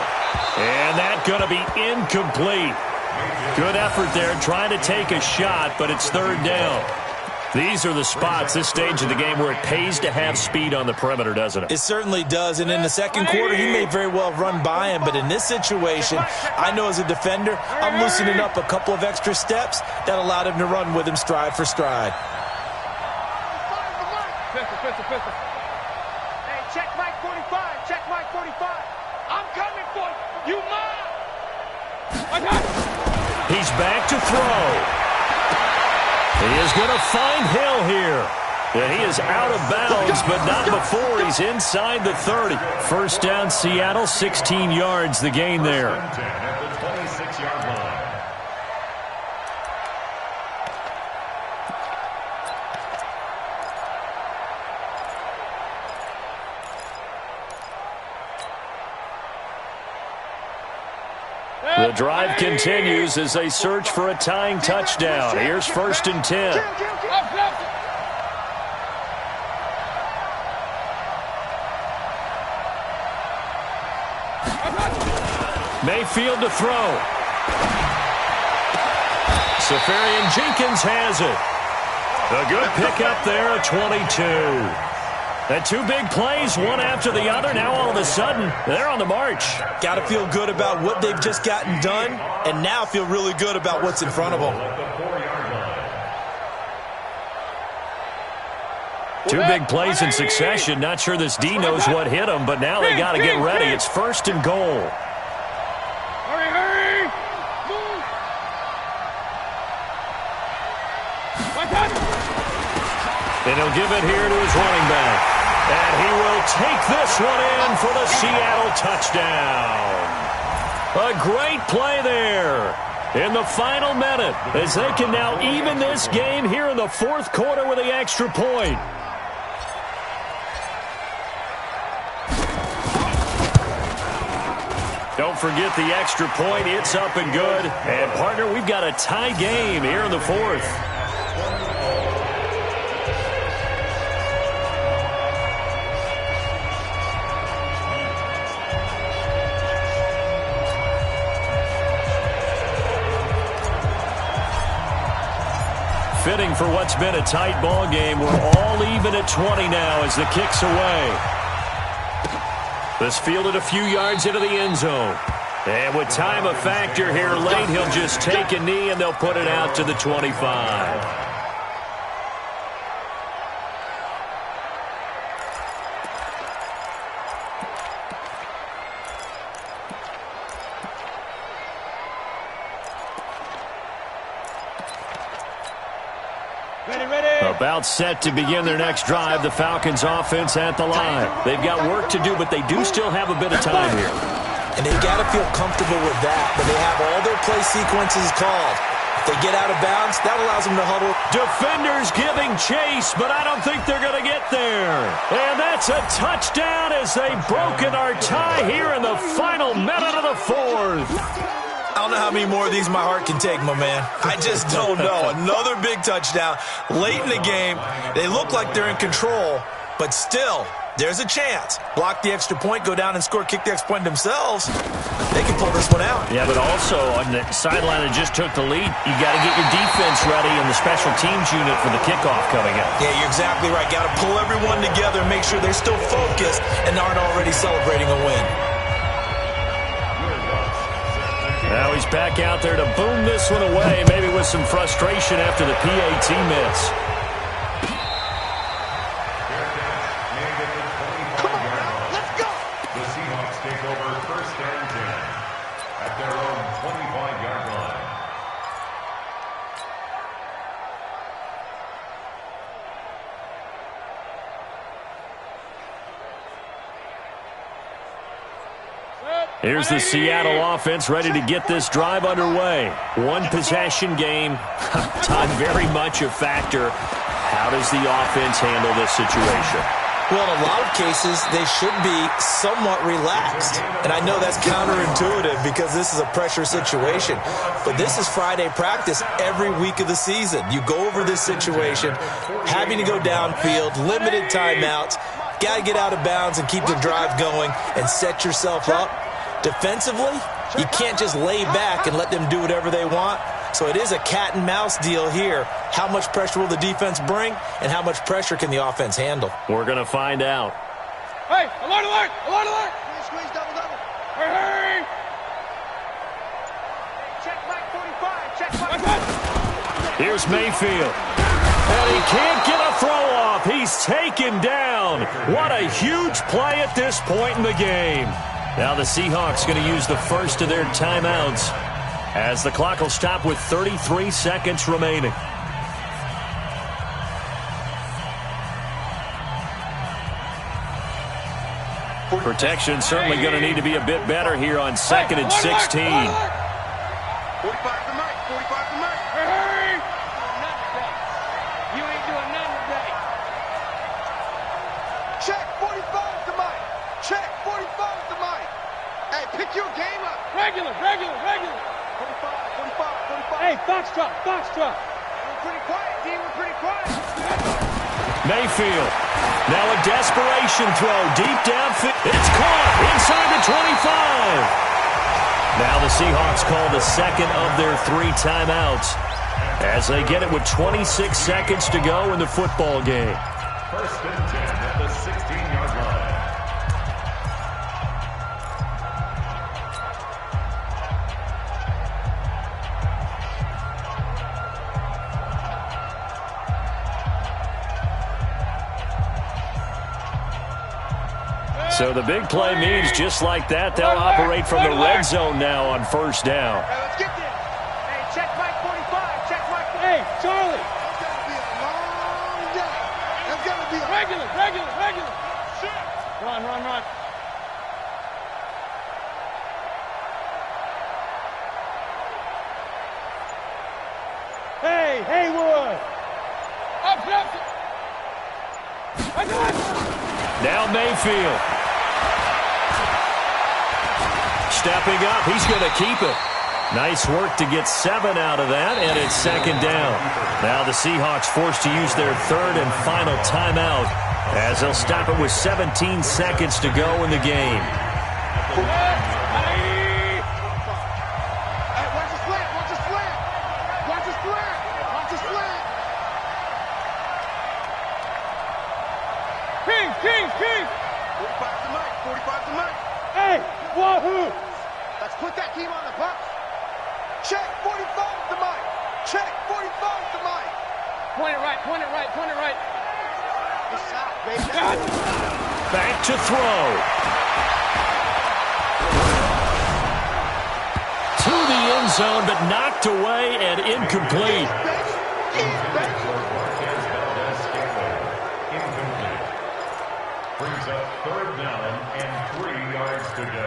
[SPEAKER 1] And that's going to be incomplete. Good effort there trying to take a shot, but it's 3rd down. These are the spots, this stage of the game, where it pays to have speed on the perimeter, doesn't it?
[SPEAKER 4] It certainly does, and in the second quarter, he may very well run by him, but in this situation, I know as a defender, I'm loosening up a couple of extra steps that allowed him to run with him stride for stride.
[SPEAKER 3] Pistol.
[SPEAKER 2] Hey, check Mike 45. Check Mike 45. I'm coming for you. You mine.
[SPEAKER 3] I got it.
[SPEAKER 1] He's back to throw. He is going to find Hill here. And he is out of bounds, but not before he's inside the 30. 1st down, Seattle, 16 yards, the gain there.
[SPEAKER 5] At the 26-yard line.
[SPEAKER 1] The drive continues as they search for a tying touchdown. Here's 1st and 10. Mayfield to throw. Safarian Jenkins has it. A good pickup there at 22. The 2 big plays, one after the other. Now all of a sudden, they're on the march.
[SPEAKER 4] Got to feel good about what they've just gotten done, and now feel really good about what's in front of them.
[SPEAKER 1] 2 big plays in succession. Not sure this D knows what hit him, but now they got to get ready. It's 1st and goal.
[SPEAKER 3] Hurry. Move.
[SPEAKER 1] And he'll give it here to his running back. And he will take this one in for the Seattle touchdown. A great play there in the final minute as they can now even this game here in the 4th quarter with the extra point. Don't forget the extra point. It's up and good. And, partner, we've got a tie game here in the 4th. Fitting for what's been a tight ball game. We're all even at 20 now as the kick's away. This fielded a few yards into the end zone. And with time a factor here late, he'll just take a knee and they'll put it out to the 25. About set to begin their next drive. The Falcons offense at the line. They've got work to do, but they do still have a bit of time here.
[SPEAKER 4] and they've got to feel comfortable with that, but they have all their play sequences called. If they get out of bounds, that allows them to huddle.
[SPEAKER 1] Defenders giving chase, but I don't think they're going to get there. And that's a touchdown as they've broken our tie here in the final minute of the fourth.
[SPEAKER 4] I don't know how many more of these my heart can take, my man. I just don't know. Another big touchdown late in the game. They look like they're in control, but still, there's a chance. Block the extra point, go down and score, kick the extra point themselves. They can pull this one out.
[SPEAKER 1] Yeah, but also on the sideline that just took the lead, you got to get your defense ready and the special teams unit for the kickoff coming up.
[SPEAKER 4] Yeah, you're exactly right. Got to pull everyone together and make sure they're still focused and aren't already celebrating a win.
[SPEAKER 1] Now he's back out there to boom this one away, maybe with some frustration after the PAT miss. Here's the Seattle offense ready to get this drive underway. One possession game. Time very much a factor. How does the offense handle this situation?
[SPEAKER 4] Well, in a lot of cases, they should be somewhat relaxed. And I know that's counterintuitive because this is a pressure situation. But this is Friday practice every week of the season. You go over this situation, having to go downfield, limited timeouts, got to get out of bounds and keep the drive going and set yourself up. Defensively, you can't just lay back and let them do whatever they want. So it is a cat and mouse deal here. How much pressure will the defense bring, and how much pressure can the offense handle?
[SPEAKER 1] We're going to find out.
[SPEAKER 3] Hey, alert, alert, alert, alert. Squeeze double, double. Hey. Check Mike 45, check Mike.
[SPEAKER 1] Here's Mayfield. And he can't get a throw off. He's taken down. What a huge play at this point in the game. Now the Seahawks going to use the first of their timeouts as the clock will stop with 33 seconds remaining. Protection certainly going to need to be a bit better here on 2nd and 16.
[SPEAKER 2] 45 to Mike, 45 to Mike.
[SPEAKER 3] Hey! You ain't doing nothing today.
[SPEAKER 2] Check 45 to Mike. Check 45 to Mike. Hey, pick your game up.
[SPEAKER 3] Regular, regular, regular.
[SPEAKER 2] 45, 45, 45.
[SPEAKER 3] Hey, foxtrot, foxtrot.
[SPEAKER 2] We're pretty quiet, team. We're pretty quiet.
[SPEAKER 1] Mayfield. Now a desperation throw deep downfield. It's caught inside the 25. Now the Seahawks call the second of their 3 timeouts as they get it with 26 seconds to go in the football game.
[SPEAKER 5] First and 10 at the 16-yard line.
[SPEAKER 1] So the big play means just like that, they'll operate from the red zone now on first down.
[SPEAKER 3] Hey, let's get this. Hey, check Mike 45, check Mike 45. Hey, Charlie.
[SPEAKER 2] That's gonna be a long day. That's gonna be a
[SPEAKER 3] Regular, regular, regular. Run, run, run. Hey, Haywood. Up, up.
[SPEAKER 1] Now Mayfield. Stepping up, he's going to keep it. Nice work to get 7 out of that, and it's second down. Now the Seahawks forced to use their third and final timeout as they'll stop it with 17 seconds to go in the game.
[SPEAKER 2] Hey, watch the slant, watch the slant. Watch the slant, watch the slant.
[SPEAKER 3] King, king, king.
[SPEAKER 2] 45 to Mike, 45 to Mike.
[SPEAKER 3] Hey, wahoo.
[SPEAKER 2] Let's put that team on the bus. Check 45 to Mike. Check 45 to Mike.
[SPEAKER 3] Point it right, point it right, point it right.
[SPEAKER 2] It's out, baby.
[SPEAKER 1] Back to throw. To the end zone, but knocked away and incomplete.
[SPEAKER 5] Brings up 3rd down and 3 yards to go.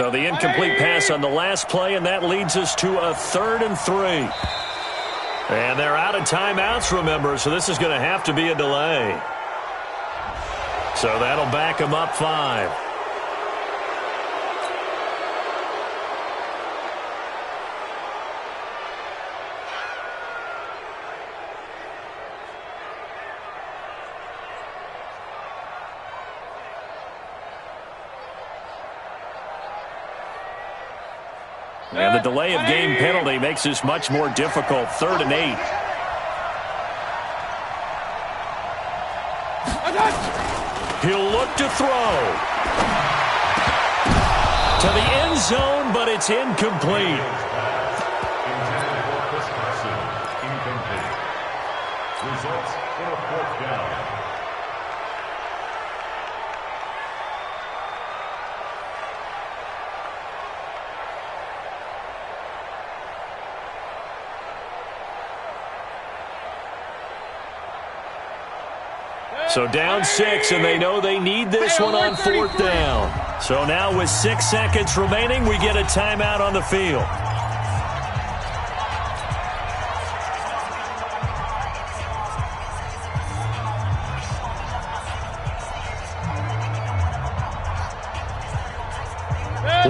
[SPEAKER 1] So the incomplete pass on the last play, and that leads us to a 3rd and 3. And they're out of timeouts, remember, so this is going to have to be a delay. So that'll back them up 5. And the delay of game penalty makes this much more difficult. 3rd and 8. He'll look to throw. To the end zone, but it's incomplete.
[SPEAKER 5] Results in a 4th down.
[SPEAKER 1] So down 6, and they know they need this one on 4th down. So now with 6 seconds remaining, we get a timeout on the field.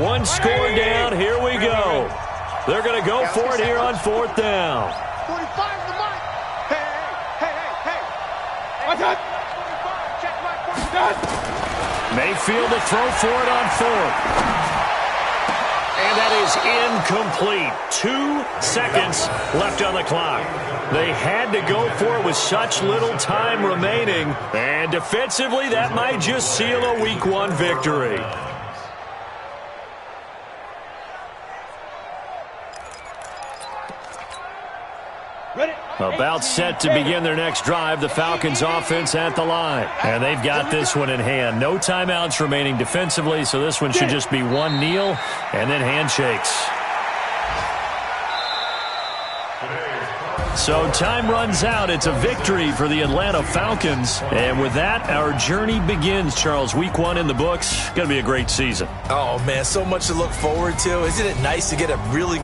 [SPEAKER 1] One score down, here we go. They're going to go for it here on 4th down.
[SPEAKER 3] 45 the mark. Hey. What's up?
[SPEAKER 1] Mayfield to throw for it on 4th. And that is incomplete. 2 seconds left on the clock. They had to go for it with such little time remaining. And defensively, that might just seal a Week 1 victory. About set to begin their next drive, the Falcons offense at the line. And they've got this one in hand. No timeouts remaining defensively, so this one should just be one kneel and then handshakes. So time runs out. It's a victory for the Atlanta Falcons. And with that, our journey begins, Charles. Week 1 in the books. Going to be a great season.
[SPEAKER 4] Oh, man, so much to look forward to. Isn't it nice to get a really